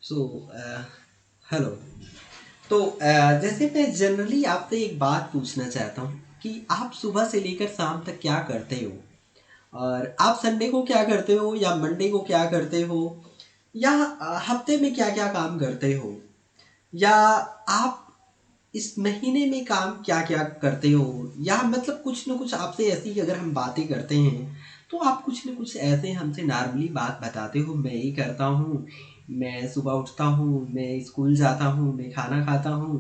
So hello. तो जैसे मैं जनरली आपसे एक बात पूछना चाहता हूँ कि आप सुबह से लेकर शाम तक क्या करते हो, और आप संडे को क्या करते हो या मंडे को क्या करते हो, या हफ्ते में क्या क्या काम करते हो, या आप इस महीने में काम क्या क्या करते हो, या मतलब कुछ न कुछ आपसे ऐसी अगर हम बातें करते हैं तो आप कुछ न कुछ ऐसे हमसे नॉर्मली बात बताते हो। मैं ये करता हूँ, मैं सुबह उठता हूँ, मैं स्कूल जाता हूँ, मैं खाना खाता हूँ,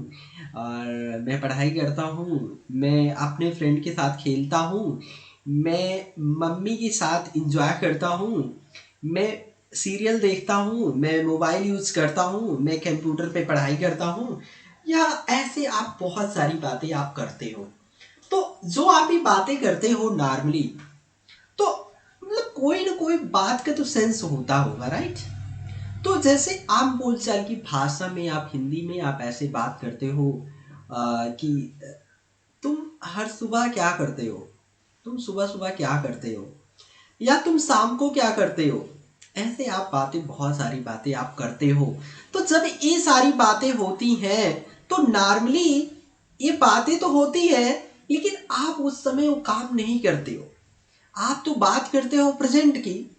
और मैं पढ़ाई करता हूँ, मैं अपने फ्रेंड के साथ खेलता हूँ, मैं मम्मी के साथ इंजॉय करता हूँ, मैं सीरियल देखता हूँ, मैं मोबाइल यूज़ करता हूँ, मैं कंप्यूटर पे पढ़ाई करता हूँ, या ऐसे आप बहुत सारी बातें आप करते हो। तो जो आप ये बातें करते हो नॉर्मली, तो मतलब कोई ना कोई बात का तो सेंस होता होगा, राइट? तो जैसे आम बोलचाल की भाषा में आप हिंदी में आप ऐसे बात करते हो कि तुम हर सुबह क्या करते हो, तुम सुबह सुबह क्या करते हो, या तुम शाम को क्या करते हो। ऐसे आप बातें, बहुत सारी बातें आप करते हो। तो जब ये सारी बातें होती हैं तो नॉर्मली ये बातें तो होती है, लेकिन आप उस समय वो काम नहीं करते हो। आप तो बात करते हो प्रेजेंट की,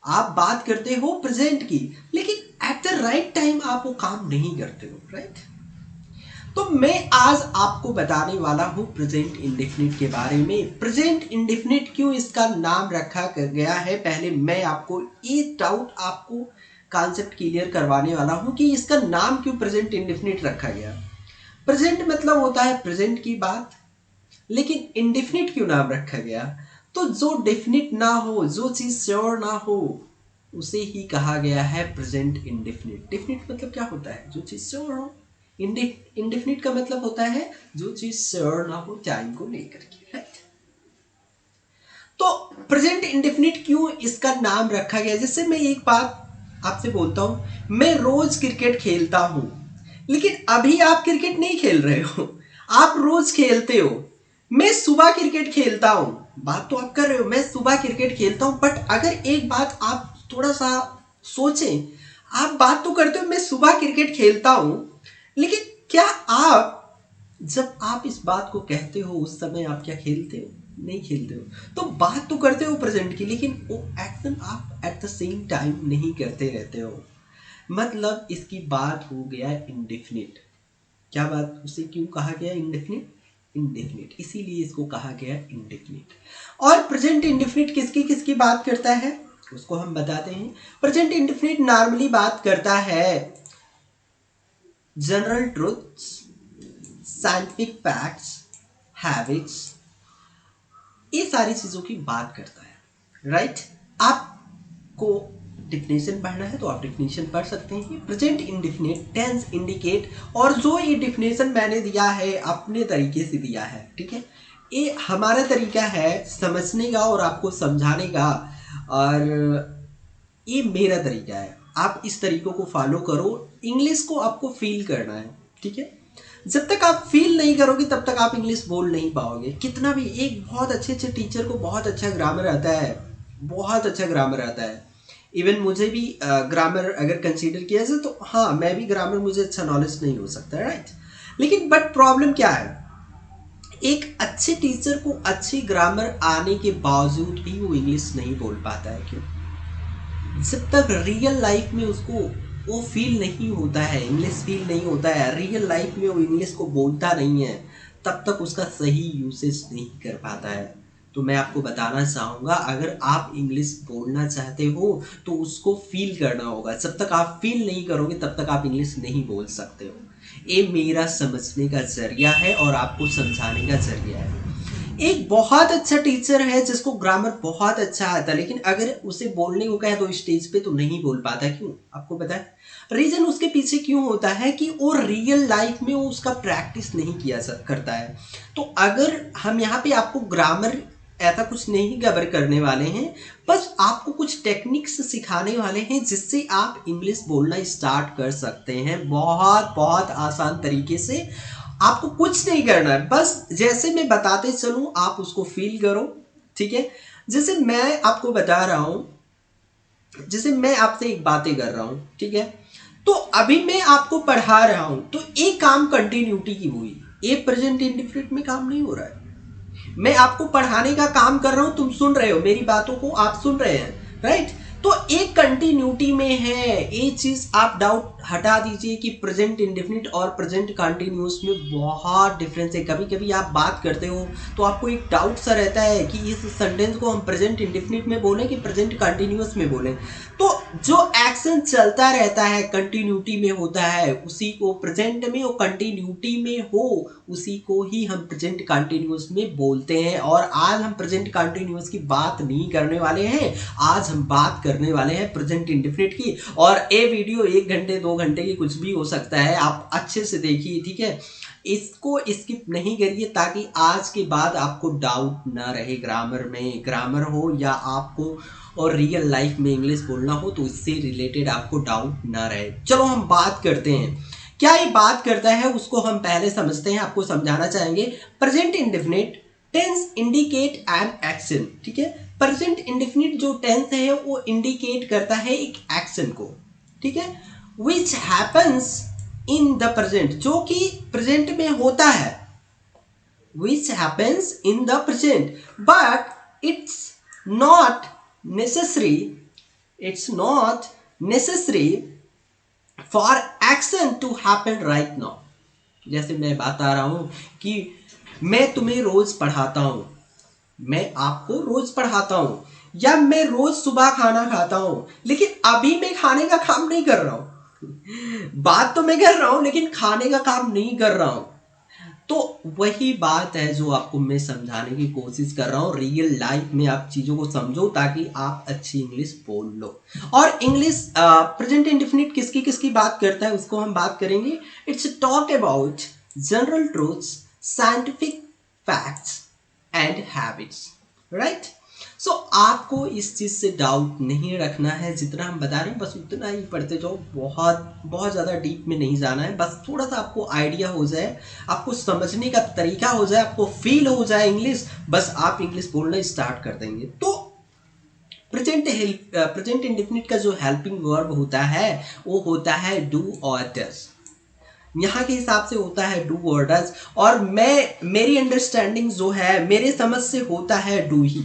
आप बात करते हो प्रेजेंट की, लेकिन एट द राइट टाइम आप वो काम नहीं करते हो, राइट? तो मैं आज आपको बताने वाला हूँ प्रेजेंट इंडेफिनिट के बारे में। प्रेजेंट इंडेफिनिट क्यों इसका नाम रखा गया है, पहले मैं आपको ये डाउट, आपको कॉन्सेप्ट क्लियर करवाने वाला हूँ कि इसका नाम क्यों प्रेजेंट इंडेफिनिट रखा गया। प्रेजेंट मतलब होता है प्रेजेंट की बात, लेकिन इंडेफिनिट क्यों नाम रखा गया? तो जो डेफिनिट ना हो, जो चीज श्योर ना हो, उसे ही कहा गया है प्रेजेंट इंडेफिनिट। डेफिनिट मतलब क्या होता है? जो चीज श्योर हो। इंडेफिनिट का मतलब होता है जो चीज श्योर ना हो टाइम को लेकर के, राइट? तो प्रेजेंट इंडेफिनिट क्यों इसका नाम रखा गया? जैसे मैं एक बात आपसे बोलता हूं, मैं रोज क्रिकेट खेलता हूं, लेकिन अभी आप क्रिकेट नहीं खेल रहे हो, आप रोज खेलते हो। मैं सुबह क्रिकेट खेलता हूं, बात तो आप कर रहे हो, मैं सुबह क्रिकेट खेलता हूं, बट अगर एक बात आप थोड़ा सा सोचें, आप बात तो करते हो मैं सुबह क्रिकेट खेलता हूं, लेकिन क्या आप, जब आप इस बात को कहते हो उस समय आप क्या खेलते हो? नहीं खेलते हो। तो बात तो करते हो प्रेजेंट की, लेकिन वो एक्शन आप एट द सेम टाइम नहीं करते रहते हो। मतलब इसकी बात हो गया इंडेफिनिट। क्या बात, उसे क्यों कहा गया इंडेफिनिट? इंडेफिनिट, इसीलिए इसको कहा गया इंडेफिनिट। और प्रेजेंट इंडेफिनिट किसकी किसकी बात करता है उसको हम बताते हैं। प्रेजेंट इंडेफिनिट नॉर्मली बात करता है general truths, scientific facts, habits, ये सारी चीजों की बात करता है, राइट? आपको डिफिनेशन पढ़ना है तो आप डिफिनेशन पढ़ सकते हैं। प्रेजेंट इंडिफिनिट टेंस इंडिकेट, और जो ये डिफिनेशन मैंने दिया है अपने तरीके से दिया है, ठीक है? ये हमारा तरीका है समझने का और आपको समझाने का, और ये मेरा तरीका है। आप इस तरीकों को फॉलो करो। इंग्लिश को आपको फील करना है, ठीक है? जब तक आप फील नहीं करोगे तब तक आप इंग्लिश बोल नहीं पाओगे। कितना भी, एक बहुत अच्छे अच्छे टीचर को बहुत अच्छा ग्रामर आता है, बहुत अच्छा ग्रामर आता है। इवन मुझे भी ग्रामर अगर कंसीडर किया जाए तो हाँ, मैं भी ग्रामर, मुझे अच्छा नॉलेज नहीं हो सकता है, राइट? लेकिन बट प्रॉब्लम क्या है, एक अच्छे टीचर को अच्छी ग्रामर आने के बावजूद भी वो इंग्लिश नहीं बोल पाता है। क्यों? जब तक रियल लाइफ में उसको वो फील नहीं होता है, इंग्लिश फील नहीं होता है, रियल लाइफ में वो इंग्लिश को बोलता नहीं है, तब तक उसका सही यूसेज नहीं कर पाता है। तो मैं आपको बताना चाहूँगा, अगर आप इंग्लिश बोलना चाहते हो तो उसको फील करना होगा। जब तक आप फील नहीं करोगे तब तक आप इंग्लिश नहीं बोल सकते हो। ये मेरा समझने का जरिया है और आपको समझाने का जरिया है। एक बहुत अच्छा टीचर है जिसको ग्रामर बहुत अच्छा आता है, लेकिन अगर उसे बोलने को कहे तो स्टेज पे तो नहीं बोल पाता। क्यों? आपको पता है रीजन उसके पीछे क्यों होता है? कि वो रियल लाइफ में वो उसका प्रैक्टिस नहीं किया करता है। तो अगर हम यहाँ पे आपको ग्रामर ऐसा कुछ नहीं कवर करने वाले हैं, बस आपको कुछ टेक्निक्स सिखाने वाले हैं जिससे आप इंग्लिश बोलना स्टार्ट कर सकते हैं बहुत बहुत आसान तरीके से। आपको कुछ नहीं करना है, बस जैसे मैं बताते चलूं आप उसको फील करो, ठीक है? जैसे मैं आपको बता रहा हूं, जैसे मैं आपसे एक बातें कर रहा हूं, ठीक है? तो अभी मैं आपको पढ़ा रहा हूं तो एक काम कंटिन्यूटी की हुई, एक प्रेजेंट इंडेफिनिट में काम नहीं हो रहा है। मैं आपको पढ़ाने का काम कर रहा हूं, तुम सुन रहे हो मेरी बातों को, आप सुन रहे हैं, राइट। तो एक कंटिन्यूटी में है, ये चीज आप डाउट हटा दीजिए कि प्रेजेंट इंडेफिनिट और प्रेजेंट कंटिन्यूअस में बहुत डिफरेंस है। कभी कभी आप बात करते हो तो आपको एक डाउट सा रहता है कि इस सेंटेंस को हम प्रेजेंट इंडेफिनिट में बोलें कि प्रेजेंट कंटिन्यूअस में बोलें। तो जो एक्शन चलता रहता है कंटिन्यूटी में होता है, उसी को प्रेजेंट में और कंटिन्यूटी में हो उसी को ही हम प्रेजेंट कंटिन्यूअस में बोलते हैं। और आज हम प्रेजेंट कंटिन्यूअस की बात नहीं करने वाले हैं, आज हम बात करने वाले हैं प्रेजेंट इंडेफिनिट की। और ये वीडियो 1 घंटे 2 घंटे की कुछ भी हो सकता है, आप अच्छे से देखिए, ठीक है। इसको स्किप नहीं करिए ताकि आज के बाद आपको डाउट ना रहे ग्रामर में, ग्रामर हो या आपको और रियल लाइफ में इंग्लिश बोलना हो तो इससे रिलेटेड आपको डाउट ना रहे। चलो हम बात करते हैं क्या ये बात करता है, उसको हम पहले समझते हैं, आपको समझाना चाहेंगे। Present indefinite tense indicate an action, ठीक है। प्रेजेंट इंडेफिनिट जो टेंस है वो इंडिकेट करता है एक एक्शन को, ठीक है, which happens in the present, जो कि प्रेजेंट में होता है, which happens in the present, but it's not necessary, it's not necessary for action to happen right now। जैसे मैं बता रहा हूं कि मैं तुम्हें रोज पढ़ाता हूं, मैं आपको रोज पढ़ाता हूं, या मैं रोज सुबह खाना खाता हूं, लेकिन अभी मैं खाने का काम नहीं कर रहा हूं। बात तो मैं कर रहा हूं लेकिन खाने का काम नहीं कर रहा हूं। तो वही बात है जो आपको मैं समझाने की कोशिश कर रहा हूँ। रियल लाइफ में आप चीज़ों को समझो ताकि आप अच्छी इंग्लिश बोल लो। और इंग्लिश प्रेजेंट इंडेफिनिट किसकी किसकी बात करता है उसको हम बात करेंगे। It's talk about general truths, scientific facts and habits, right. So आपको इस चीज़ से डाउट नहीं रखना है, जितना हम बता रहे हैं बस उतना ही पढ़ते जाओ, बहुत बहुत ज़्यादा डीप में नहीं जाना है, बस थोड़ा सा आपको आइडिया हो जाए, आपको समझने का तरीका हो जाए, आपको फील हो जाए इंग्लिश, बस आप इंग्लिश बोलना स्टार्ट कर देंगे। तो प्रेजेंट इंडेफिनिट का जो हेल्पिंग वर्ब होता है वो होता है डू और डज। यहाँ के हिसाब से होता है डू और डज, और मेरी अंडरस्टैंडिंग जो है, मेरे समझ से होता है डू ही।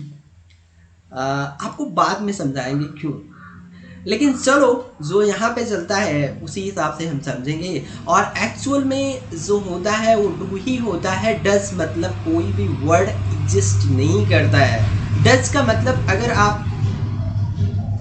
आपको बाद में समझाएंगे क्यों, लेकिन चलो जो यहाँ पे चलता है उसी हिसाब से हम समझेंगे। और एक्चुअल में जो होता है वो डू ही होता है। डज मतलब कोई भी वर्ड एग्जिस्ट नहीं करता है। डज का मतलब अगर आप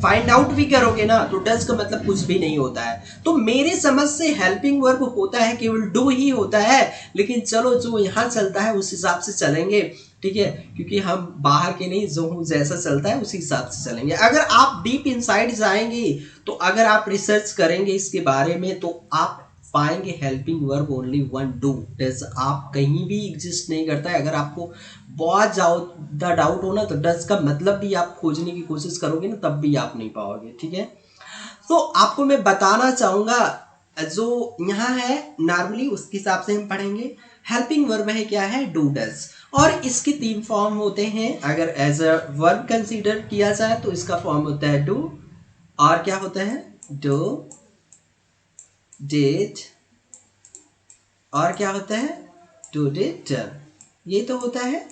फाइंड आउट भी करोगे ना तो डज का मतलब कुछ भी नहीं होता है। तो मेरे समझ से हेल्पिंग वर्ब होता है केवल डू ही होता है, लेकिन चलो जो यहाँ चलता है उस हिसाब से चलेंगे, ठीक है, क्योंकि हम बाहर के नहीं, जो जैसा चलता है उसी हिसाब से चलेंगे। अगर आप डीप इनसाइड जाएंगे तो अगर आप रिसर्च करेंगे इसके बारे में तो आप पाएंगे helping verb only one do. Does आप कहीं भी एग्जिस्ट नहीं करता है। अगर आपको बहुत ज़्यादा डाउट हो ना तो डज का मतलब भी आप खोजने की कोशिश करोगे ना तब भी आप नहीं पाओगे, ठीक है। तो आपको मैं बताना चाहूँगा जो यहाँ है नॉर्मली उसके हिसाब से हम पढ़ेंगे। हेल्पिंग वर्ब है क्या है, डू डज, और इसके 3 फॉर्म होते हैं। अगर एज अ वर्ब कंसीडर किया जाए तो इसका फॉर्म होता है डू, और क्या होता है डू, डिड, और क्या होता है डू डिड डन। ये तो होता है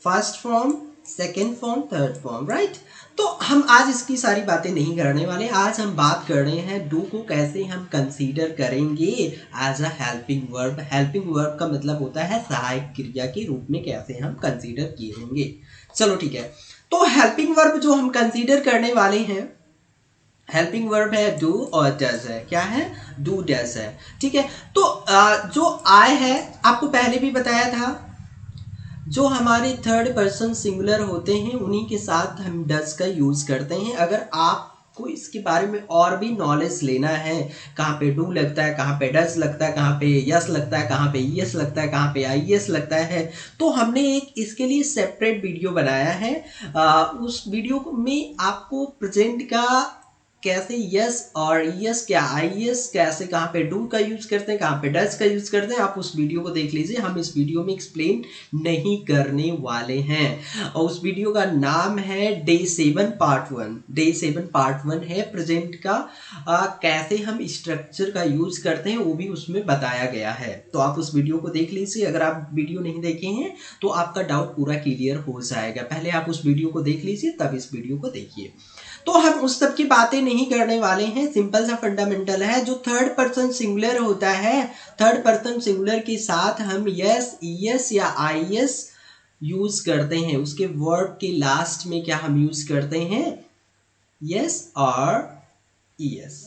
first form, second form, third form, right. तो हम आज इसकी सारी बातें नहीं करने वाले, आज हम बात कर रहे हैं डू को कैसे हम कंसीडर करेंगे as a helping verb. Helping verb का मतलब होता है सहायक क्रिया के रूप में कैसे हम कंसीडर किएंगे। चलो ठीक है, तो हेल्पिंग वर्ब जो हम कंसीडर करने वाले हैं, हेल्पिंग वर्ब है डू और डज है, क्या है डू डज है, ठीक है। तो जो आई है आपको पहले भी बताया था, जो हमारे थर्ड पर्सन सिंगुलर होते हैं उन्हीं के साथ हम डज का यूज करते हैं। अगर आपको इसके बारे में और भी नॉलेज लेना है, कहाँ पे डू लगता है, कहाँ पे डज लगता है, कहाँ पे यस लगता है, कहाँ पे ईएस लगता है, कहाँ पे आईएस लगता है, तो हमने एक इसके लिए सेपरेट वीडियो बनाया है। उस वीडियो में आपको प्रेजेंट का कैसे यस और यस क्या आई एस कैसे कहाँ पे डू का यूज करते हैं, कहाँ पे डज का यूज करते हैं, आप उस वीडियो को देख लीजिए। हम इस वीडियो में एक्सप्लेन नहीं करने वाले हैं। और उस वीडियो का नाम है डे 7 पार्ट 1। डे 7 पार्ट 1 है प्रेजेंट का। कैसे हम स्ट्रक्चर का यूज करते हैं वो भी उसमें बताया गया है। तो आप उस वीडियो को देख लीजिए। अगर आप वीडियो नहीं देखे हैं तो आपका डाउट पूरा क्लियर हो जाएगा। पहले आप उस वीडियो को देख लीजिए तब इस वीडियो को देखिए। तो हम उस सब की बातें नहीं करने वाले हैं। सिंपल सा फंडामेंटल है। जो थर्ड पर्सन सिंगुलर होता है, थर्ड पर्सन सिंगुलर के साथ हम यस, ईएस या आईएस यूज करते हैं। उसके वर्ब के लास्ट में क्या हम यूज करते हैं, यस और ईएस।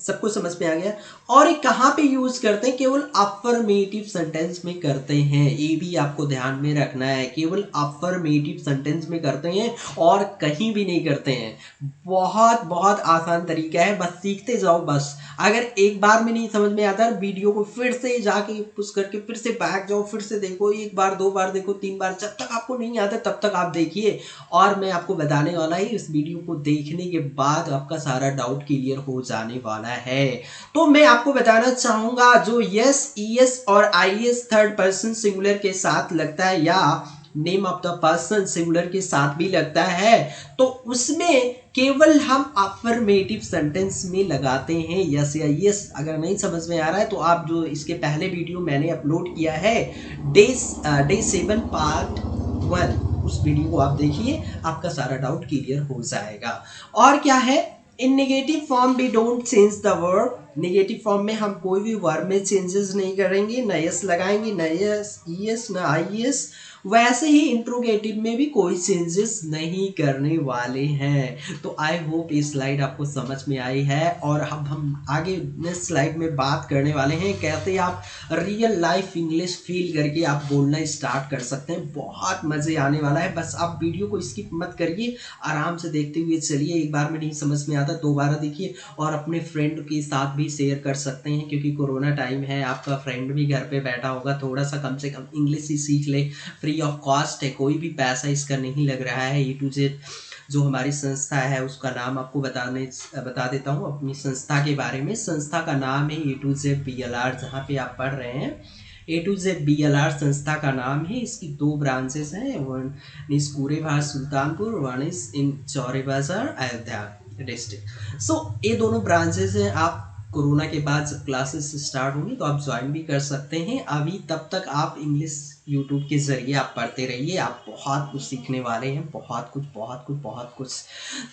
सबको समझ में आ गया। और ये कहाँ पे यूज करते हैं, केवल अफर्मेटिव सेंटेंस में करते हैं। ये भी आपको ध्यान में रखना है, केवल अफर्मेटिव सेंटेंस में करते हैं और कहीं भी नहीं करते हैं। बहुत बहुत आसान तरीका है, बस सीखते जाओ। बस अगर एक बार में नहीं समझ में आता, वीडियो को फिर से जाके पुश करके फिर से बैक जाओ, फिर से देखो, एक बार, दो बार देखो, तीन बार, जब तक आपको नहीं आता तब तक आप देखिए। और मैं आपको बताने वाला ही, इस वीडियो को देखने के बाद आपका सारा डाउट क्लियर हो जाने वाला है। तो मैं आपको बताना चाहूंगा, जो यस, ईएस और आईएस थर्ड पर्सन सिंगुलर के साथ लगता है या name of the person singular के साथ भी लगता है, तो उसमें केवल हम अफर्मेटिव सेंटेंस में लगाते हैं यस या यस। अगर नहीं समझ में आ रहा है तो आप जो इसके पहले वीडियो मैंने अपलोड किया है डे 7 पार्ट 1, उस वीडियो को आप देखिए, आपका सारा डाउट क्लियर हो जाएगा। और क्या है, in negative form we don't change the verb. Negative form में हम कोई भी वर्ब में चेंजेस नहीं करेंगे, न यस लगाएंगे, न यस ईएस, न आईएस। वैसे ही इंट्रोगेटिव में भी कोई चेंजेस नहीं करने वाले हैं। तो आई होप ये स्लाइड आपको समझ में आई है। और अब हम आगे नेक्स्ट स्लाइड में बात करने वाले हैं कैसे आप रियल लाइफ इंग्लिश फील करके आप बोलना स्टार्ट कर सकते हैं। बहुत मजे आने वाला है। बस आप वीडियो को स्किप मत करिए, आराम से देखते हुए चलिए। एक बार में नहीं समझ में आता दोबारा देखिए, और अपने फ्रेंड के साथ भी शेयर कर सकते हैं, क्योंकि कोरोना टाइम है, आपका फ्रेंड भी घर पे बैठा होगा, थोड़ा सा कम से कम इंग्लिश ही सीख ले। फ्री ऑफ कॉस्ट है, कोई भी पैसा इसका नहीं लग रहा है। A to Z जो हमारी संस्था है उसका नाम आपको बता देता हूँ अपनी संस्था के बारे में। संस्था का नाम है A to Z BLR, जहाँ पे आप पढ़ रहे हैं। A to Z BLR संस्था का नाम है। इसकी 2 ब्रांचेस हैं, one is Kurebhar Sultanpur, one is in Chaure बाजार अयोध्या डिस्ट्रिक्ट। सो ये दोनों ब्रांचेस हैं। आप कोरोना के बाद जब क्लासेस स्टार्ट होंगी तो आप ज्वाइन भी कर सकते हैं। अभी तब तक आप इंग्लिश यूट्यूब के ज़रिए आप पढ़ते रहिए, आप बहुत कुछ सीखने वाले हैं, बहुत कुछ बहुत कुछ बहुत कुछ।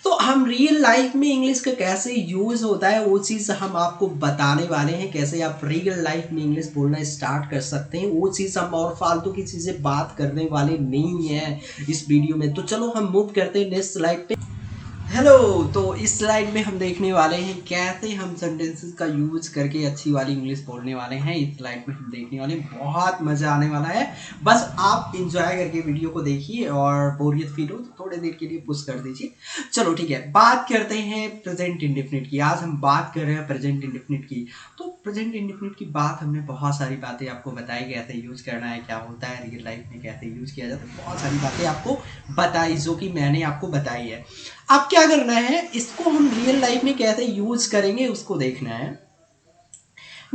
तो हम रियल लाइफ में इंग्लिश का कैसे यूज़ होता है वो चीज़ हम आपको बताने वाले हैं, कैसे आप रियल लाइफ में इंग्लिश बोलना स्टार्ट कर सकते हैं वो चीज़ हम। और फालतू की चीज़ें बात करने वाले नहीं हैं इस वीडियो में। तो चलो हम मूव करते हैं नेक्स्ट स्लाइड पे। हेलो, तो इस स्लाइड में हम देखने वाले हैं कैसे हम सेंटेंसेस का यूज करके अच्छी वाली इंग्लिश बोलने वाले हैं। इस स्लाइड में हम देखने वाले हैं, बहुत मजा आने वाला है। बस आप इंजॉय करके वीडियो को देखिए, और बोरियत फील हो तो थोड़ी देर के लिए पुश कर दीजिए। चलो ठीक है, बात करते हैं प्रेजेंट इंडेफिनिट की। आज हम बात कर रहे हैं प्रेजेंट इंडेफिनिट की। तो प्रेजेंट इंडेफिनिट की बात, हमने बहुत सारी बातें आपको बताई, कैसे यूज करना है, क्या होता है रियल लाइफ में, कैसे यूज किया जाता है, बहुत सारी बातें आपको बताई जो कि मैंने आपको बताई है। अब क्या करना है, इसको हम रियल लाइफ में कैसे यूज करेंगे उसको देखना है।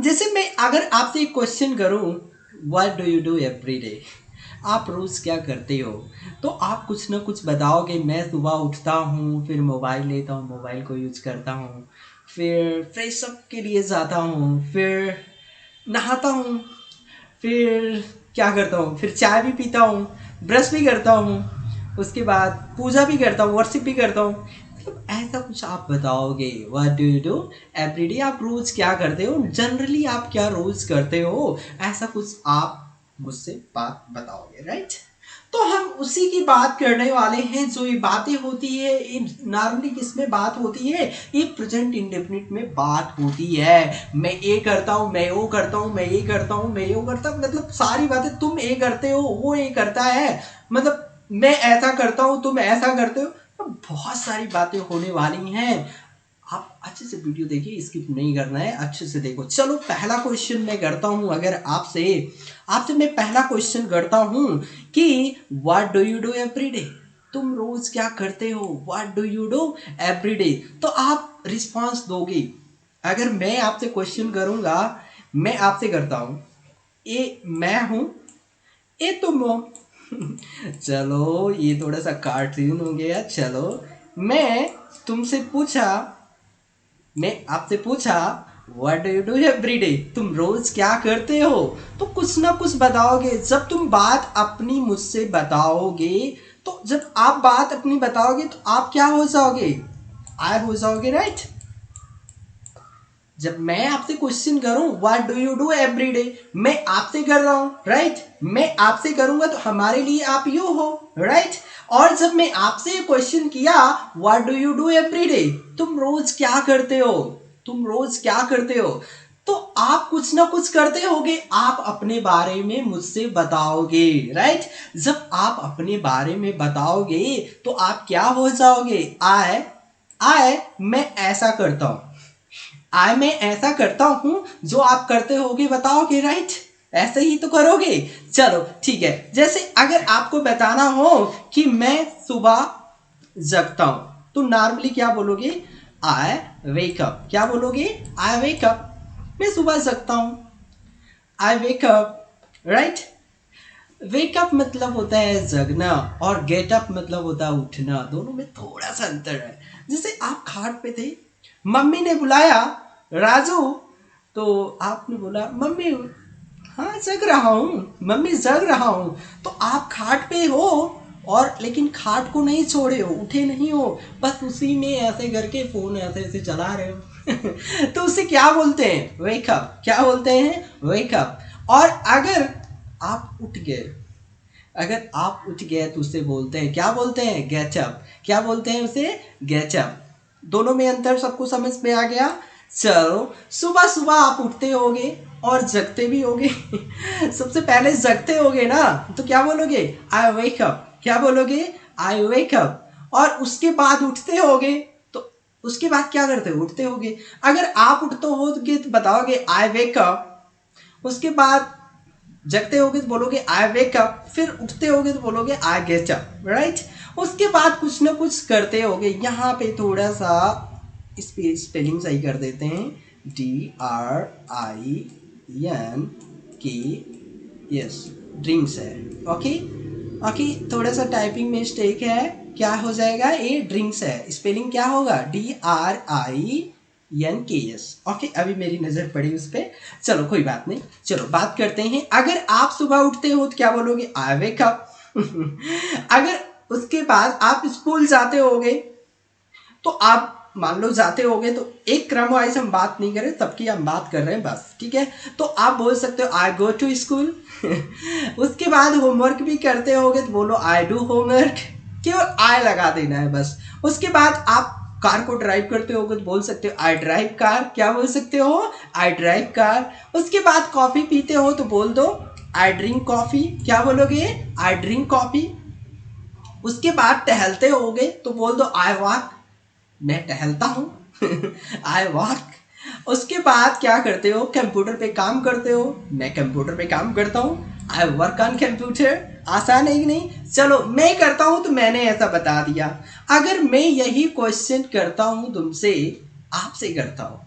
जैसे मैं अगर आपसे एक क्वेश्चन करूं, what do you do every day, आप रोज क्या करते हो, तो आप कुछ ना कुछ बताओगे। मैं सुबह उठता हूँ, फिर मोबाइल लेता हूँ, मोबाइल को यूज करता हूँ, फिर फ्रेश अप के लिए जाता हूँ, फिर नहाता हूँ, फिर क्या करता हूँ, फिर चाय भी पीता हूँ, ब्रश भी करता हूँ, उसके बाद पूजा भी करता हूँ, वर्शिप भी करता हूँ। मतलब ऐसा कुछ आप बताओगे, what do you do everyday, आप रोज क्या करते हो, जनरली आप क्या रोज करते हो, ऐसा कुछ आप मुझसे बात बताओगे, राइट। तो हम उसी की बात करने वाले हैं। जो ये बातें होती है, ये नॉर्मली किसमें बात होती है, ये प्रेजेंट इंडेफिनिट में बात होती है। मैं ये करता हूँ, मैं वो करता हूँ, मैं ये करता हूँ, मैं ये करता हूँ, मतलब सारी बातें, तुम ये करते हो, वो ये करता है, मतलब मैं ऐसा करता हूँ, तुम ऐसा करते हो। तो बहुत सारी बातें होने वाली हैं। आप अच्छे से वीडियो देखिए, स्किप नहीं करना है, अच्छे से देखो। चलो पहला क्वेश्चन मैं करता हूं। अगर आपसे मैं पहला क्वेश्चन करता हूं कि what do you do every day, तुम रोज क्या करते हो, what do you do every day. तो आप रिस्पॉन्स दोगे। अगर मैं आपसे क्वेश्चन करूंगा, मैं आपसे करता हूँ, ए मैं हूँ, ए तुम हो। चलो ये थोड़ा सा कार्टून हो गया। चलो मैं तुमसे पूछा, मैं आपसे पूछा what do you do every day, तुम रोज क्या करते हो, तो कुछ ना कुछ बताओगे। जब तुम बात अपनी मुझसे बताओगे, तो जब आप बात अपनी बताओगे तो आप क्या हो जाओगे, आई हो जाओगे, राइट। जब मैं आपसे क्वेश्चन करूं what do you do every day, मैं आपसे कर रहा हूं, राइट। मैं आपसे करूंगा तो हमारे लिए आप यू हो, राइट। और जब मैं आपसे क्वेश्चन किया what do you do every day, तुम रोज क्या करते हो, तुम रोज क्या करते हो, तो आप कुछ ना कुछ करते होगे, आप अपने बारे में मुझसे बताओगे, राइट। जब आप अपने बारे में बताओगे तो आप क्या हो जाओगे, आई मैं ऐसा करता हूं, आई मैं ऐसा करता हूं, जो आप करते होगे बताओगे, राइट। ऐसे ही तो करोगे। चलो ठीक है, जैसे अगर आपको बताना हो कि मैं सुबह जगता हूं, तो नॉर्मली क्या बोलोगे, आई वेक अप। क्या बोलोगे, आई वेक अप, मैं सुबह जगता हूं, आई वेक अप, राइट। वेकअप मतलब होता है जगना, और गेटअप मतलब होता है उठना। दोनों में थोड़ा सा अंतर है। जैसे आप खाट पे थे, मम्मी ने बुलाया राजू, तो आपने बोला मम्मी, हाँ जग रहा हूँ मम्मी, जग रहा हूँ। तो आप खाट पे हो, और लेकिन खाट को नहीं छोड़े हो, उठे नहीं हो, बस उसी में ऐसे करके फोन ऐसे ऐसे चला रहे हो। तो उसे क्या बोलते हैं, वेकअप। क्या बोलते हैं, वेकअप। और अगर आप उठ गए, अगर आप उठ गए तो उसे बोलते हैं, क्या बोलते हैं, गेटअप। क्या बोलते हैं उसे, गेटअप। दोनों में अंतर सबको समझ में आ गया। चलो सुबह सुबह आप उठते होगे और जगते भी होगे। सबसे पहले जगते होगे ना, तो क्या बोलोगे, आई वेक अप। क्या बोलोगे, आई वेक अप। और उसके बाद उठते होगे, तो उसके बाद क्या करते हो, उठते होगे। अगर आप उठते होगे तो बताओगे आई वेक अप, उसके बाद जगते होगे तो बोलोगे आई वेक अप, फिर उठते होगे तो बोलोगे आई गेट अप, राइट। उसके बाद कुछ ना कुछ करते होगे। यहाँ पे थोड़ा सा स्पेलिंग सही कर देते हैं, DRINK, यस, ड्रिंक्स है, ओके। ओके, थोड़ा सा टाइपिंग में मिस्टेक है, क्या हो जाएगा, ये ड्रिंक्स है, स्पेलिंग क्या होगा, DRINKS। ओके, अभी मेरी नजर पड़ी उस पर। चलो कोई बात नहीं, चलो बात करते हैं। अगर आप सुबह उठते हो तो क्या बोलोगे, आई वेक अप। अगर उसके बाद आप स्कूल जाते होगे, तो आप मान लो जाते होगे, तो एक क्रम वाइज हम बात नहीं करें, सबकी हम बात कर रहे हैं बस, ठीक है। तो आप बोल सकते हो आई गो टू स्कूल। उसके बाद होमवर्क भी करते होगे तो बोलो आई डू होमवर्क, केवल आई लगा देना है बस। उसके बाद आप कार को ड्राइव करते होगे तो बोल सकते हो आई ड्राइव कार। क्या बोल सकते हो, आई ड्राइव कार। उसके बाद कॉफी पीते हो तो बोल दो आई ड्रिंक कॉफी। क्या बोलोगे, आई ड्रिंक कॉफी। उसके बाद टहलते होगे तो बोल दो आई वॉक, मैं टहलता हूँ। I walk. उसके बाद क्या करते हो, कंप्यूटर पे काम करते हो, मैं कंप्यूटर पे काम करता हूँ, आई वर्क ऑन कंप्यूटर। आसान है कि नहीं। चलो मैं करता हूँ तो मैंने ऐसा बता दिया। अगर मैं यही क्वेश्चन करता हूँ तुमसे, आपसे करता हूँ,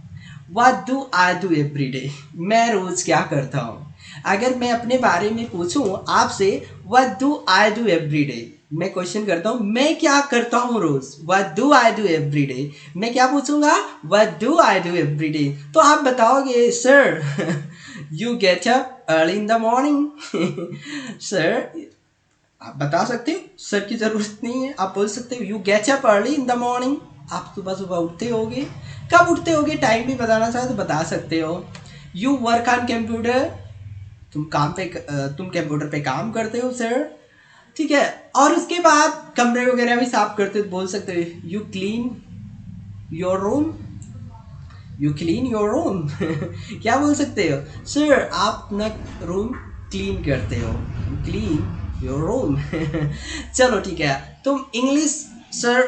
what do I do every day, मैं रोज क्या करता हूँ। अगर मैं अपने बारे में पूछूं आपसे, what do I do every day, मैं क्वेश्चन करता हूँ मैं क्या करता हूँ रोज, what do I do every day, मैं क्या पूछूंगा, what do I do every day. तो आप बताओगे sir, you get up early in the morning. Sir, आप बता सकते हो, सर की जरूरत नहीं है, आप बोल सकते हो you get up early in the morning. आप सुबह सुबह उठते होगे, कब उठते होगे टाइम भी बताना चाहे तो बता सकते हो। यू वर्क ऑन कंप्यूटर, तुम काम पे, तुम कंप्यूटर पे काम करते हो सर, ठीक है। और उसके बाद कमरे वगैरह भी साफ करते हो तो बोल सकते हो you clean your room, you clean your room. क्या बोल सकते हो, सर आप अपना रूम क्लीन करते हो, क्लीन योर रूम। चलो ठीक है, तुम इंग्लिश सर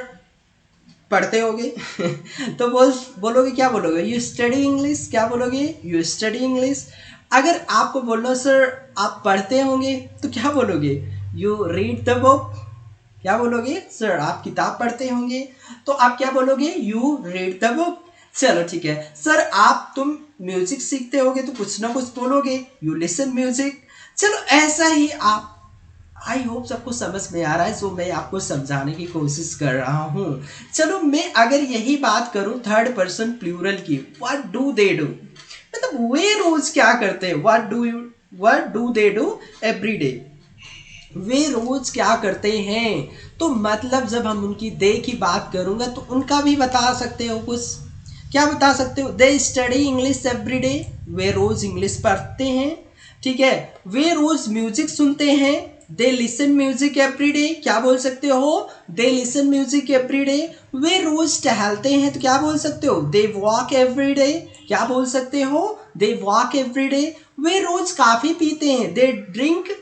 पढ़ते होगे। तो बोलोगे, क्या बोलोगे, यू स्टडी इंग्लिश। क्या बोलोगे, यू स्टडी इंग्लिश। अगर आपको बोलना सर आप पढ़ते होंगे तो क्या बोलोगे, यू रीड द बुक। क्या बोलोगे? सर आप किताब पढ़ते होंगे, तो आप क्या बोलोगे? You read the book. चलो ठीक है। सर तुम म्यूजिक सीखते होगे तो कुछ ना कुछ बोलोगे, यू लिसन म्यूजिक। चलो ऐसा ही आप, आई होप सबको समझ में आ रहा है, सो मैं आपको समझाने की कोशिश कर रहा हूँ। चलो मैं अगर यही बात करूँ थर्ड पर्सन प्लूरल की, व्हाट डू दे डू, मतलब वे रोज क्या करते हैं, what do they do every day, वे रोज क्या करते हैं। तो मतलब जब हम उनकी दे की बात करूंगा तो उनका भी बता सकते हो कुछ, क्या बता सकते हो? They study English every day, वे रोज इंग्लिश पढ़ते हैं। ठीक है। वे रोज म्यूजिक सुनते हैं, they listen music every day, क्या बोल सकते हो? They listen music every day. वे रोज टहलते हैं तो क्या बोल सकते हो? दे वॉक एवरी डे, क्या बोल सकते हो? They walk every day. वे रोज कॉफी पीते हैं, they drink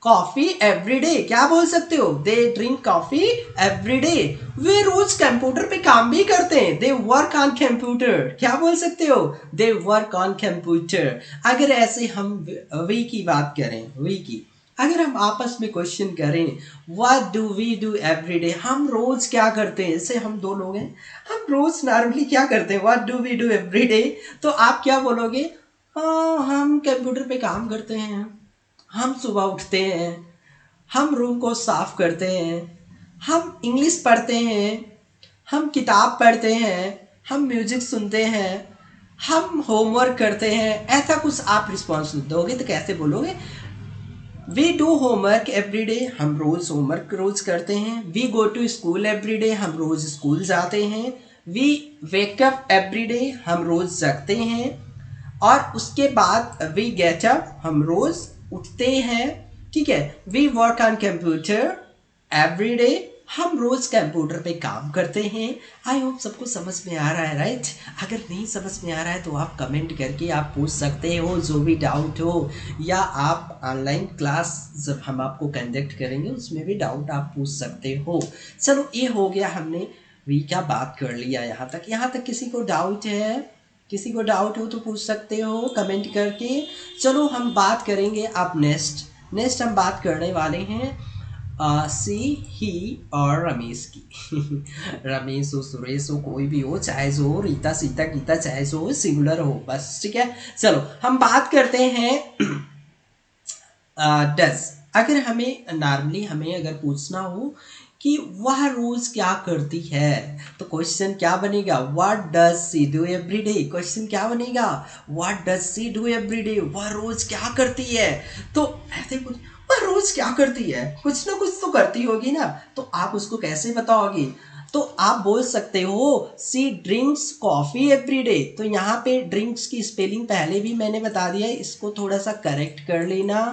coffee every day, क्या बोल सकते हो? They drink coffee every day. वे रोज कंप्यूटर पे काम भी करते हैं, दे वर्क ऑन कंप्यूटर, क्या बोल सकते हो? They work on computer. अगर ऐसे हम वी की बात करें, वी की अगर हम आपस में क्वेश्चन करें, what do we do every day, हम रोज क्या करते हैं, जैसे हम दो लोग हैं, हम रोज नॉर्मली क्या करते हैं, what do we do every day, तो आप क्या बोलोगे? हम कंप्यूटर पे काम करते हैं, हम सुबह उठते हैं, हम रूम को साफ करते हैं, हम इंग्लिश पढ़ते हैं, हम किताब पढ़ते हैं, हम म्यूजिक सुनते हैं, हम होमवर्क करते हैं। ऐसा कुछ आप रिस्पॉन्स दोगे तो कैसे बोलोगे? We do homework every day, हम रोज होमवर्क रोज करते हैं। We go to school every day, हम रोज स्कूल जाते हैं। वी वेकअप एवरी डे, हम रोज जगते हैं। और उसके बाद वी गेट अप, हम रोज उठते हैं। ठीक है। We work on computer every day, हम रोज कंप्यूटर पे काम करते हैं। आई होप सबको समझ में आ रहा है, राइट? अगर नहीं समझ में आ रहा है तो आप कमेंट करके आप पूछ सकते हो जो भी डाउट हो, या आप ऑनलाइन क्लास जब हम आपको कंडक्ट करेंगे उसमें भी डाउट आप पूछ सकते हो। चलो ये हो गया, हमने वी क्या बात कर लिया यहाँ तक किसी को डाउट है? किसी को डाउट हो तो पूछ सकते हो कमेंट करके। चलो हम बात करेंगे अब नेक्स्ट हम बात करने वाले हैं सी ही और रमेश की। रमेश हो, सुरेश हो, कोई भी हो, चाहे जो हो, रीता सीता गीता, चाहे जो हो, सिंगुलर हो बस। ठीक है। चलो हम बात करते हैं डज। अगर हमें नॉर्मली हमें अगर पूछना हो कि वह रोज क्या करती है, तो क्वेश्चन क्या बनेगा? What does she do every day. Question क्या बनेगा? What does she do every day, वह रोज क्या करती है। तो ऐसे कुछ, वह रोज क्या करती है, कुछ ना कुछ तो करती होगी ना, तो आप उसको कैसे बताओगे? तो आप बोल सकते हो सी ड्रिंक्स कॉफी एवरी डे। तो यहाँ पे ड्रिंक्स की स्पेलिंग पहले भी मैंने बता दिया है, इसको थोड़ा सा करेक्ट कर लेना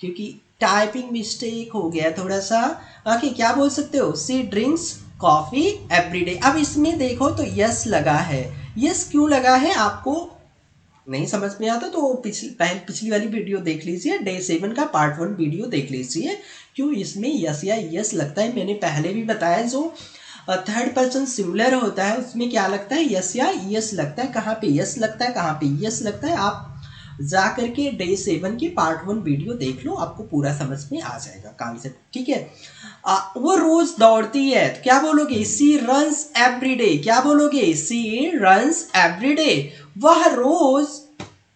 क्योंकि टाइपिंग मिस्टेक हो गया थोड़ा सा। ओके, क्या बोल सकते हो? सी ड्रिंक्स कॉफी एवरी डे। अब इसमें देखो तो यस लगा है, यस क्यों लगा है? आपको नहीं समझ में आता तो पिछली वाली वीडियो देख लीजिए, डे 7 का पार्ट 1 वीडियो देख लीजिए, क्यों इसमें यस या यस लगता है। मैंने पहले भी बताया, जो थर्ड पर्सन सिंगुलर होता है उसमें क्या लगता है? यस या यस लगता है। कहाँ पे यस लगता है, कहाँ पे यस लगता है, आप जा करके डे 7 की पार्ट 1 वीडियो देख लो, आपको पूरा समझ में आ जाएगा कॉन्सेप्ट। ठीक है। वो रोज दौड़ती है, तो क्या बोलोगे? सी रन्स एवरी डे, क्या बोलोगे? सी रन्स एवरी डे। वह रोज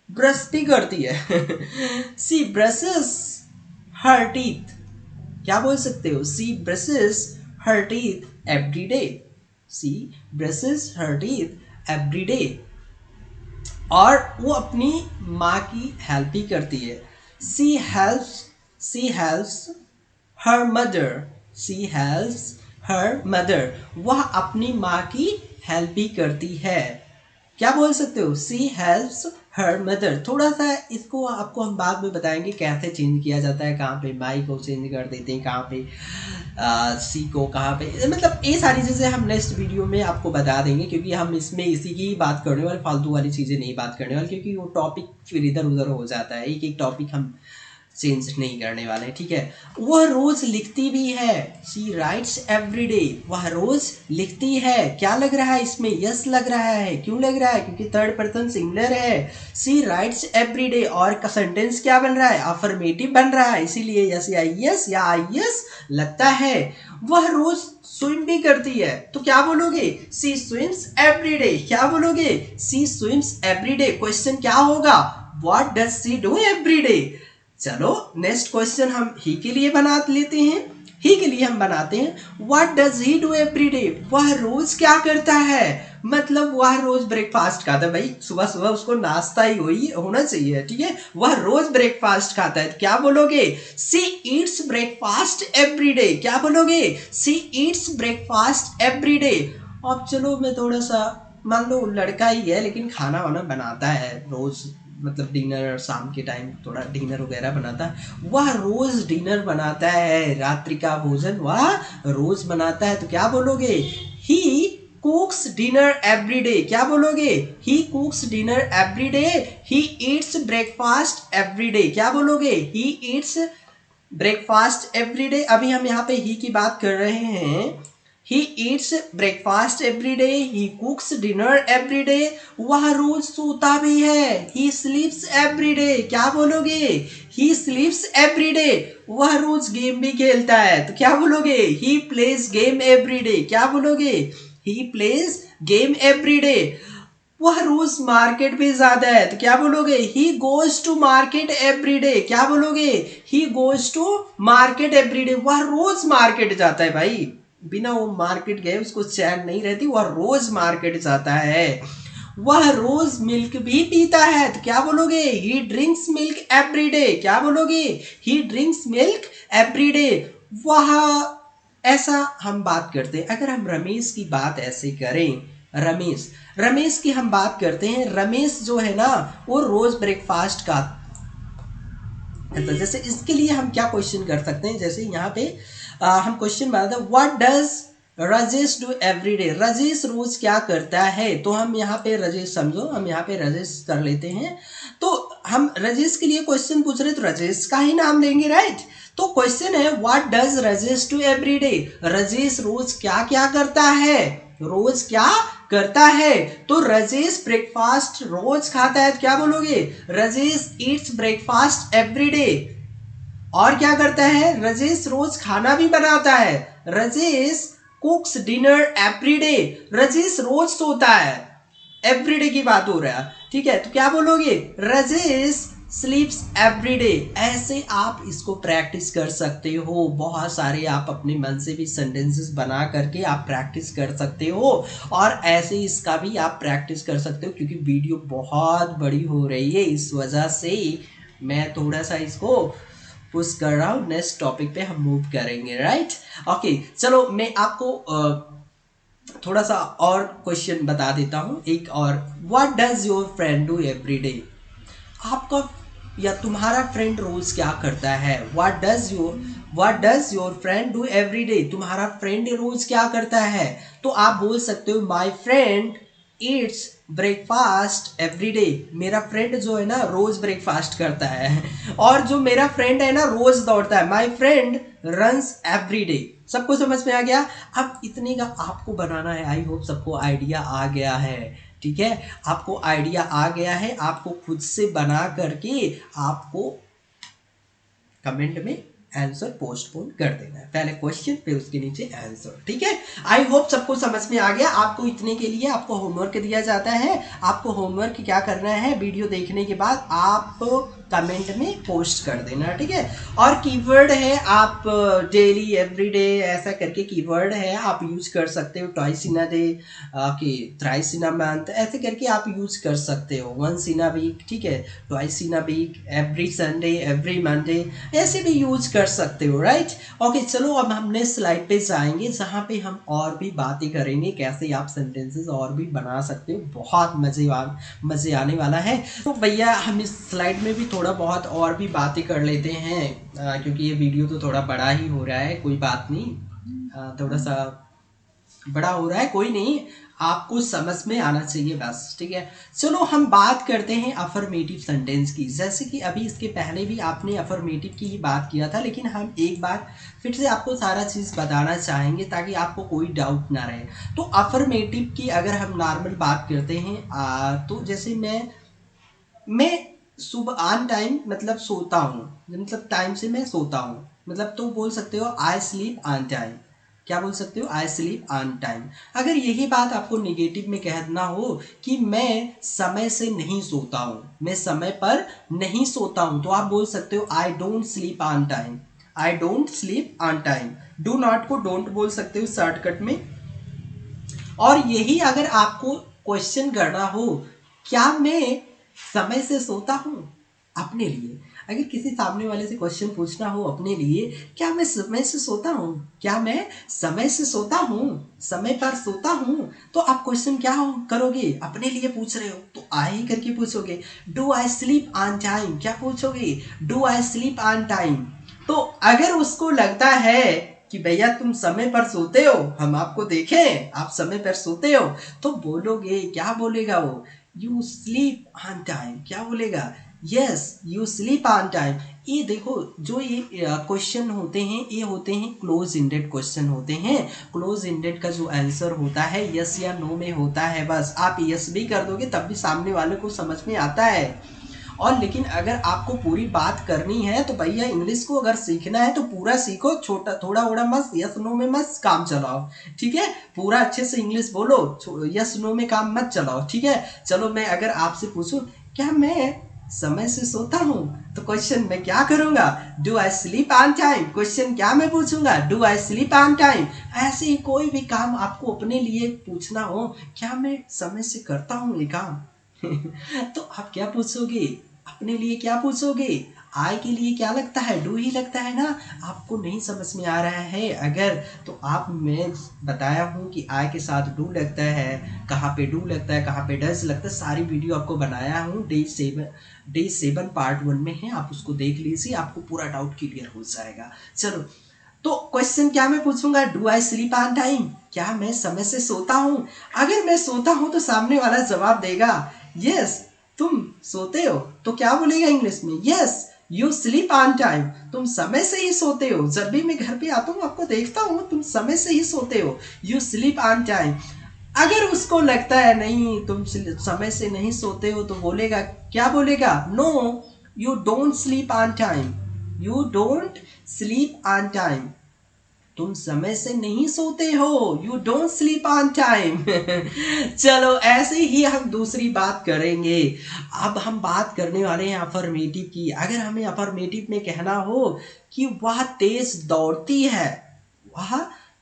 ब्रश भी करती है। सी ब्रशेस हर टीथ, क्या बोल सकते हो? She brushes her teeth every day, she brushes her teeth every day. और वो अपनी माँ की हेल्प भी करती है। She helps her mother, she helps her mother. वह अपनी माँ की हेल्प भी करती है, क्या बोल सकते हो? She helps her mother. थोड़ा सा इसको आपको हम बाद में बताएंगे कैसे चेंज किया जाता है, कहाँ पे माई को चेंज कर देते हैं, कहाँ पे सी को, कहाँ पे, मतलब ये सारी चीज़ें हम नेक्स्ट वीडियो में आपको बता देंगे, क्योंकि हम इसमें इसी की बात करने वाले, फालतू वाली चीज़ें नहीं बात करने वाले, क्योंकि वो टॉपिक फिर इधर उधर हो जाता है। एक एक टॉपिक हम चेंज नहीं करने वाले, ठीक है। वह रोज लिखती भी है, शी राइट्स एवरी डे, वह रोज लिखती है। क्या लग रहा है इसमें? यस लग रहा है। क्यों लग रहा है? क्योंकि थर्ड पर्सन सिंगुलर है। शी राइट्स एवरी डे, और का सेंटेंस क्या बन रहा है? अफर्मेटिव बन रहा है, इसीलिए यस या यस या आई एस लगता है। वह रोज स्विम भी करती है, तो क्या बोलोगे? She swims every day. क्या बोलोगे? She swims every day. Question क्या होगा? What does she do every day. चलो नेक्स्ट क्वेश्चन हम ही के लिए बना लेते हैं। ही के लिए हम बनाते हैं what does he do every day, वह रोज क्या करता है। मतलब वह रोज ब्रेकफास्ट खाता है, भाई सुबह सुबह उसको नाश्ता ही होना चाहिए, ठीक है। वह रोज ब्रेकफास्ट खाता है, तो क्या बोलोगे? सी ईट्स ब्रेकफास्ट एवरी डे। क्या बोलोगे? सी ईट्स ब्रेकफास्ट एवरी डे। अब चलो मैं थोड़ा सा, मान लो लड़का ही है लेकिन खाना वाना बनाता है रोज, मतलब डिनर और शाम के टाइम थोड़ा डिनर वगैरह बनाता है। वह रोज डिनर बनाता है, रात्रि का भोजन वह रोज बनाता है, तो क्या बोलोगे? He cooks dinner every day. क्या बोलोगे? He cooks dinner every day. He eats breakfast every day. क्या बोलोगे? He eats breakfast every day. अभी हम यहाँ पे ही की बात कर रहे हैं। ही ईट्स ब्रेकफास्ट एवरी डे, ही कुक्स डिनर एवरी डे। वह रोज सोता भी है, ही स्लीप्स एवरी डे। क्या बोलोगे? He sleeps every day. वह रोज गेम भी खेलता है, तो क्या बोलोगे? He plays game every day. क्या बोलोगे? He plays game every day. वह रोज मार्केट पे ज्यादा है, तो क्या बोलोगे? He goes to market every day. क्या बोलोगे? He goes to market every day. वह रोज मार्केट जाता है, भाई बिना वो मार्केट गए उसको चैन नहीं रहती, वह रोज मार्केट जाता है। वह रोज मिल्क भी पीता है, तो क्या बोलोगे? ही ड्रिंक्स मिल्क एवरी डे। क्या बोलोगे? ही ड्रिंक्स मिल्क एवरी डे। वह ऐसा हम बात करते हैं। अगर हम रमेश की बात ऐसे करें, रमेश की हम बात करते हैं। रमेश जो है ना वो रोज ब्रेकफास्ट का, तो जैसे इसके लिए हम क्या क्वेश्चन कर सकते हैं, जैसे यहाँ पे हम क्वेश्चन बनाते हैं what does Rajesh do every day. Rajesh रोज क्या करता है, तो हम यहाँ पे राजेश समझो, हम यहाँ पे राजेश कर लेते हैं। तो हम राजेश के लिए क्वेश्चन पूछ रहे, तो राजेश का ही नाम लेंगे, राइट। तो क्वेश्चन है what does Rajesh do every day. Rajesh रोज क्या क्या करता है, रोज क्या करता है। तो राजेश ब्रेकफास्ट रोज खाता है, तो क्या बोलोगे? Rajesh Yeats breakfast every day. और क्या करता है? राजेश रोज खाना भी बनाता है, Rajesh cooks dinner every day. Rajesh रोज सोता है, एवरीडे की बात हो रहा है, ठीक है। तो क्या बोलोगे? Rajesh स्लीप्स every day. ऐसे आप इसको प्रैक्टिस कर सकते हो, बहुत सारे आप अपने मन से भी सेंटेंसेस बना करके आप प्रैक्टिस कर सकते हो, और ऐसे इसका भी आप प्रैक्टिस कर सकते हो। क्योंकि वीडियो बहुत बड़ी हो रही है, इस वजह से मैं थोड़ा सा इसको पुश कर रहा हूँ। नेक्स्ट टॉपिक पे हम मूव करेंगे, राइट। ओके चलो मैं आपको थोड़ा सा और क्वेश्चन बता देता हूँ एक और। What does your friend do every day. आपका या तुम्हारा फ्रेंड रोज क्या करता है। What does your friend do every day. तुम्हारा फ्रेंड रोज क्या करता है। तो आप बोल सकते हो my friend Yeats breakfast every day. मेरा फ्रेंड जो है ना रोज ब्रेकफास्ट करता है। और जो मेरा फ्रेंड है ना रोज दौड़ता है, my friend runs every day. सबको समझ में आ गया। अब इतने का आपको बनाना है, आई होप सबको आइडिया आ गया है, ठीक है। आपको आइडिया आ गया है, आपको खुद से बना करके आपको कमेंट में आंसर पोस्टपोन कर देना है। पहले क्वेश्चन फिर उसके नीचे आंसर, ठीक है। आई होप सबको समझ में आ गया। आपको इतने के लिए आपको होमवर्क दिया जाता है। आपको होमवर्क क्या करना है, वीडियो देखने के बाद आप कमेंट में पोस्ट कर देना, ठीक है। और कीवर्ड है, आप डेली एवरीडे ऐसा करके कीवर्ड है, आप यूज कर सकते हो। ट्वाइस इन अ डे कि थ्राइस इन अ मंथ, ऐसे करके आप यूज कर सकते हो। वंस इन अ वीक, ठीक है, twice in a week, every Sunday, every Monday, ऐसे भी यूज कर सकते हो, राइट। ओके चलो अब हमने स्लाइड पे जाएंगे जहाँ पे हम और भी बातें करेंगे कैसे आप सेंटेंसेस और भी बना सकते हो। बहुत मजे आने वाला है। तो भैया हम इस स्लाइड में भी थोड़ा बहुत और भी बातें कर लेते हैं, क्योंकि ये वीडियो तो थोड़ा बड़ा ही हो रहा है। कोई बात नहीं, थोड़ा सा बड़ा हो रहा है, कोई नहीं। आपको समझ में आना चाहिए बस, ठीक है। चलो हम बात करते हैं अफर्मेटिव सेंटेंस की। जैसे कि अभी इसके पहले भी आपने अफर्मेटिव की ही बात किया था, लेकिन हम एक बार फिर से आपको सारा चीज़ बताना चाहेंगे ताकि आपको कोई डाउट ना रहे। तो अफर्मेटिव की अगर हम नॉर्मल बात करते हैं तो जैसे मैं सुबह ऑन टाइम मतलब सोता हूँ, मतलब टाइम से मैं सोता हूँ, मतलब तो बोल सकते हो आई स्लीप ऑन टाइम। क्या बोल सकते हो? I sleep on time. अगर यही बात आपको निगेटिव में कहना हो कि मैं समय से नहीं सोता हूँ, मैं समय पर नहीं सोता हूँ, तो आप बोल सकते हो I don't sleep on time. I don't sleep on time. Do not को डोंट बोल सकते हो शॉर्टकट में। और यही अगर आपको क्वेश्चन करना हो, क्या मैं समय से सोता हूँ, अपने लिए अगर किसी सामने वाले से क्वेश्चन पूछना हो अपने लिए, क्या मैं समय से सोता हूँ, क्या मैं समय से सोता हूँ, समय पर सोता हूँ, तो आप क्वेश्चन क्या करोगे? अपने लिए पूछ रहे हो तो आई ही करके पूछोगे। Do I sleep on time, क्या पूछोगे? Do I sleep on time. तो अगर उसको लगता है कि भैया तुम समय पर सोते हो, हम आपको देखें आप समय पर सोते हो, तो बोलोगे, क्या बोलेगा वो? You sleep on time. क्या बोलेगा? Yes you sleep on time. ये देखो, जो ये क्वेश्चन होते हैं, ये होते हैं क्लोज इंडेड क्वेश्चन होते हैं। क्लोज इंडेड का जो आंसर होता है यस या नो में होता है। बस आप यस भी कर दोगे तब भी सामने वाले को समझ में आता है। और लेकिन अगर आपको पूरी बात करनी है तो भैया इंग्लिश को अगर सीखना है तो पूरा सीखो, छोटा थोड़ा ओड़ा मत, यस नो में मत काम चलाओ, ठीक है। पूरा अच्छे से इंग्लिश बोलो, यस नो में काम मत चलाओ, ठीक है। चलो मैं अगर आपसे पूछूं क्या मैं समय से सोता हूँ, तो क्वेश्चन मैं क्या करूंगा? Do I sleep on time. Question क्या मैं पूछूंगा? Do I sleep on time. ऐसे ही कोई भी काम आपको अपने लिए पूछना हो, क्या मैं समय से करता हूँ ये काम तो आप क्या पूछोगे? अपने लिए क्या पूछोगे? आई के लिए क्या लगता है? डू ही लगता है ना। आपको नहीं समझ में आ रहा है अगर, तो आप, मैं बताया हूँ कि आई के साथ डू लगता है, कहाँ पे डू लगता है, कहाँ पे डज लगता है, सारी वीडियो आपको बनाया हूँ। डे 7 पार्ट 1 में है, आप उसको देख लीजिए, आपको पूरा डाउट क्लियर हो जाएगा। चलो, तो क्वेश्चन क्या मैं पूछूंगा? Do I sleep on time. क्या मैं समय से सोता हूँ? अगर मैं सोता हूँ तो सामने वाला जवाब देगा यस तुम सोते हो, तो क्या बोलेगा इंग्लिश में? Yes you sleep on time. तुम समय से ही सोते हो। जब भी मैं घर पे आता हूँ आपको देखता हूँ, तुम समय से ही सोते हो। You sleep on time. अगर उसको लगता है नहीं तुम समय से नहीं सोते हो, तो बोलेगा, क्या बोलेगा? No you don't sleep on time. You don't sleep on time. तुम समय से नहीं सोते हो। You don't sleep on time चलो, ऐसे ही हम दूसरी बात करेंगे। अब हम बात करने वाले हैं अफर्मेटिव की। अगर हमें अफर्मेटिव में कहना हो कि वह तेज दौड़ती है, वह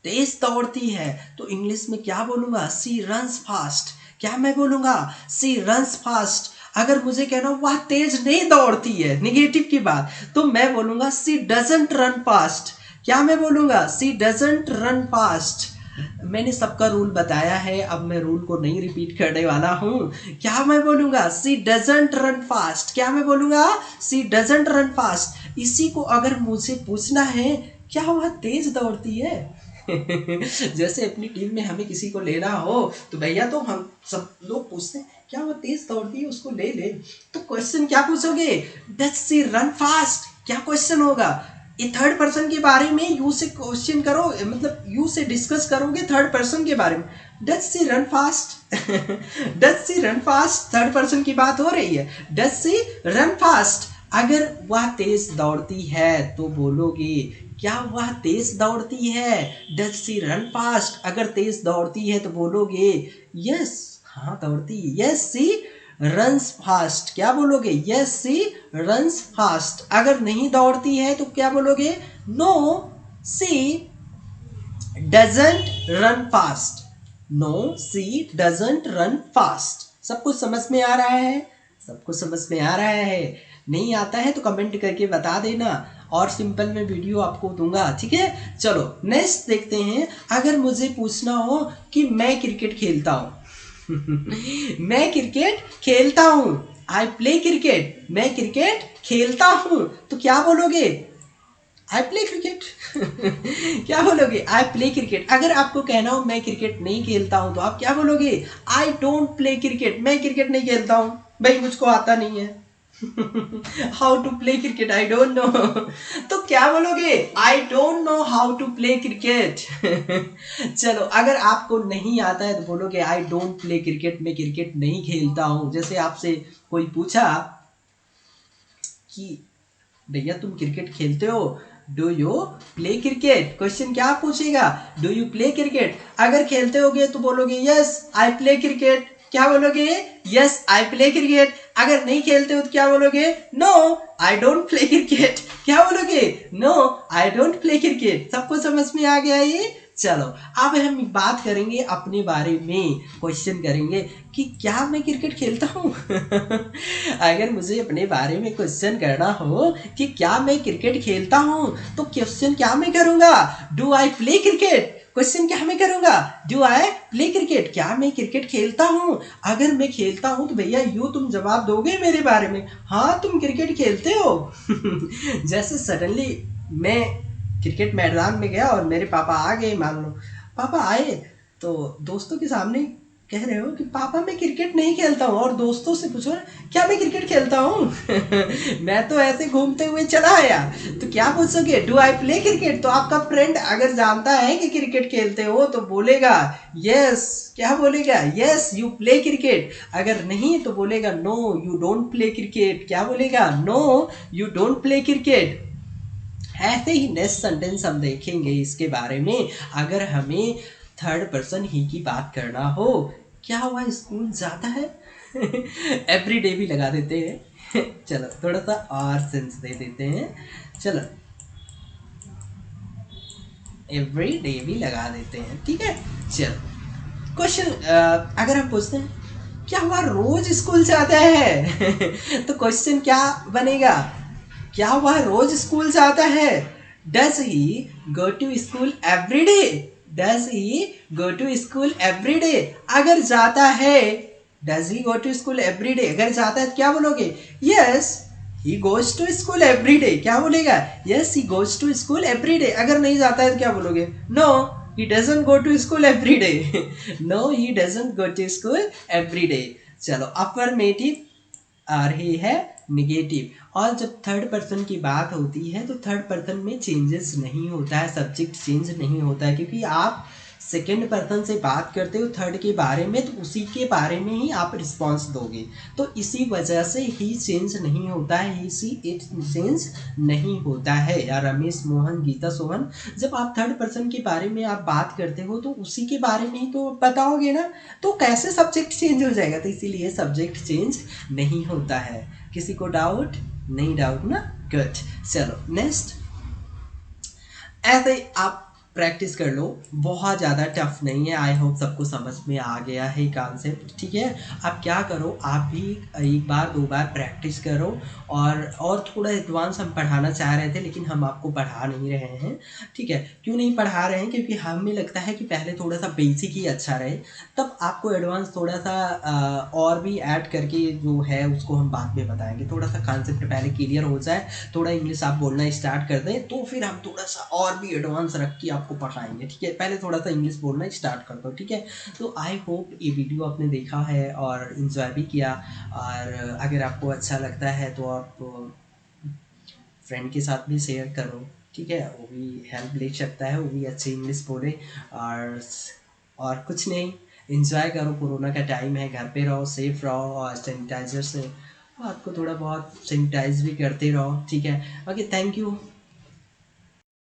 तेज दौड़ती है, तो इंग्लिश में क्या बोलूंगा? सी रन्स फास्ट। क्या मैं बोलूंगा? सी रन्स फास्ट। अगर मुझे कहना वह तेज नहीं दौड़ती है, निगेटिव की बात, तो मैं बोलूंगा सी डजंट रन फास्ट। क्या मैं बोलूंगा? सी डजंट रन फास्ट। मैंने सबका रूल बताया है, अब मैं रूल को नहीं रिपीट करने वाला हूं। क्या मैं बोलूंगा? सी डजंट रन फास्ट। क्या मैं बोलूंगा? सी डजंट रन फास्ट। इसी को अगर मुझे पूछना है क्या वह तेज दौड़ती है जैसे अपनी टीम में हमें किसी को लेना हो तो भैया, तो हम सब लोग पूछते हैं क्या वो तेज दौड़ती है, उसको ले ले। तो क्वेश्चन क्या पूछोगे? Does she run fast. क्या क्वेश्चन होगा? ये थर्ड पर्सन के बारे में यू से क्वेश्चन करो, मतलब यू से डिस्कस करोगे थर्ड पर्सन के बारे में। Does she run fast does she run fast, third person की बात हो रही है। Does she run fast. अगर वह तेज दौड़ती है तो बोलोगे क्या वह तेज दौड़ती है? Does she run fast. अगर तेज दौड़ती है तो बोलोगे यस, हाँ दौड़ती है। Yes she runs fast. क्या बोलोगे? Yes she runs fast. अगर नहीं दौड़ती है तो क्या बोलोगे? No she doesn't run fast. No she doesn't run fast. सब कुछ समझ में आ रहा है? सबको समझ में आ रहा है? नहीं आता है तो कमेंट करके बता देना, और सिंपल में वीडियो आपको दूंगा, ठीक है। चलो नेक्स्ट देखते हैं। अगर मुझे पूछना हो कि मैं क्रिकेट खेलता हूँ मैं क्रिकेट खेलता हूँ, आई प्ले क्रिकेट, मैं क्रिकेट खेलता हूँ, तो क्या बोलोगे? आई प्ले क्रिकेट। क्या बोलोगे? आई प्ले क्रिकेट। अगर आपको कहना हो मैं क्रिकेट नहीं खेलता हूं तो आप क्या बोलोगे? I don't play cricket. मैं क्रिकेट नहीं खेलता हूं भाई, मुझको आता नहीं है। How to play cricket I don't know. तो क्या बोलोगे? I don't know how to play cricket. चलो, अगर आपको नहीं आता है तो बोलोगे आई डोंट प्ले क्रिकेट, मैं क्रिकेट नहीं खेलता हूं। जैसे आपसे कोई पूछा कि भैया तुम क्रिकेट खेलते हो, do you play cricket? Question क्या पूछेगा? Do you play cricket? अगर खेलते होगे तो बोलोगे यस आई प्ले क्रिकेट। क्या बोलोगे? Yes I play cricket. अगर नहीं खेलते हो तो क्या बोलोगे? No I don't play cricket. क्या बोलोगे? No I don't play cricket. सबको समझ में आ गया ये? चलो, अब हम बात करेंगे अपने बारे में, क्वेश्चन करेंगे कि क्या मैं क्रिकेट खेलता हूँ? अगर मुझे अपने बारे में क्वेश्चन करना हो कि क्या मैं क्रिकेट खेलता हूँ, तो क्वेश्चन क्या मैं करूंगा? Do I play cricket? Question क्या मैं करूंगा? Do I play cricket? क्या मैं क्रिकेट खेलता हूँ? अगर मैं खेलता हूँ तो भैया यू तुम जवाब दोगे मेरे बारे में, हाँ तुम क्रिकेट खेलते हो। जैसे सडनली मैं क्रिकेट मैदान में गया और मेरे पापा आ गए, मान लो पापा आए तो दोस्तों के सामने कह रहे हो कि पापा मैं क्रिकेट नहीं खेलता हूँ, और दोस्तों से पूछो क्या मैं क्रिकेट खेलता हूँ? मैं तो ऐसे घूमते हुए चला आया। तो क्या पूछोगे? Do I play cricket? तो आपका फ्रेंड अगर जानता है कि क्रिकेट खेलते हो तो बोलेगा यस। क्या बोलेगा? Yes you play cricket. अगर नहीं तो बोलेगा no you don't play cricket. क्या बोलेगा? No you don't play cricket. ऐसे ही नेक्स्ट सेंटेंस हम देखेंगे इसके बारे में। अगर हमें थर्ड पर्सन ही की बात करना हो, क्या हुआ स्कूल जाता है? एवरी डे भी लगा देते हैं। चलो थोड़ा सा और सेंस दे देते हैं। चलो, एवरी डे भी लगा देते हैं, ठीक है। चलो, क्वेश्चन अगर हम पूछते हैं क्या हुआ रोज स्कूल जाता है? तो क्वेश्चन क्या बनेगा? क्या वह रोज स्कूल जाता है? Does he go to school every day? Does he go to school every day? अगर जाता है, does he go to school every day, अगर जाता है तो क्या बोलोगे? Yes he goes to school every day. क्या बोलेगा? Yes he goes to school every day. अगर नहीं जाता है तो क्या बोलोगे? No he doesn't go to school every day। no he doesn't go to school every day। चलो, अफर्मेटिव और ही है निगेटिव। और जब थर्ड पर्सन की बात होती है तो थर्ड पर्सन में चेंजेस नहीं होता है, सब्जेक्ट चेंज नहीं होता है, क्योंकि आप सेकेंड पर्सन से बात करते हो थर्ड के बारे में तो उसी के बारे में ही आप रिस्पॉन्स दोगे। तो इसी वजह से ही चेंज नहीं होता है, ही सी इट चेंज नहीं होता है। या रमेश मोहन गीता सोहन, जब आप थर्ड पर्सन के बारे में आप बात करते हो तो उसी के बारे में ही तो बताओगे ना, तो कैसे सब्जेक्ट चेंज हो जाएगा? तो इसीलिए सब्जेक्ट चेंज नहीं होता है। किसी को डाउट? नहीं डाउट ना? गुड। चलो नेक्स्ट, ऐसे आप प्रैक्टिस कर लो, बहुत ज़्यादा टफ नहीं है। आई होप सबको समझ में आ गया है कॉन्सेप्ट, ठीक है। आप क्या करो, आप भी एक बार दो बार प्रैक्टिस करो। और थोड़ा एडवांस हम पढ़ाना चाह रहे थे लेकिन हम आपको पढ़ा नहीं रहे हैं, ठीक है। क्यों नहीं पढ़ा रहे हैं? क्योंकि हमें लगता है कि पहले थोड़ा सा बेसिक ही अच्छा रहे, तब आपको एडवांस थोड़ा सा और भी ऐड करके जो है उसको हम बाद में बताएंगे। थोड़ा सा कॉन्सेप्ट पहले क्लियर हो जाए, थोड़ा इंग्लिश आप बोलना स्टार्ट कर दें तो फिर हम थोड़ा सा और भी एडवांस रख के आपको पढ़ाएंगे, ठीक है। पहले थोड़ा सा इंग्लिश बोलना स्टार्ट कर दो, ठीक है। तो आई होप ये वीडियो आपने देखा है और इन्जॉय भी किया। और अगर आपको अच्छा लगता है तो आप फ्रेंड के साथ भी शेयर करो, ठीक है। वो भी हेल्प ले सकता है, वो भी अच्छी इंग्लिश बोले। और कुछ नहीं, इंजॉय करो, कोरोना का टाइम है, घर पे रहो, सेफ रहो और सैनिटाइजर से आपको थोड़ा बहुत सैनिटाइज भी करते रहो, ठीक है। Okay, thank you.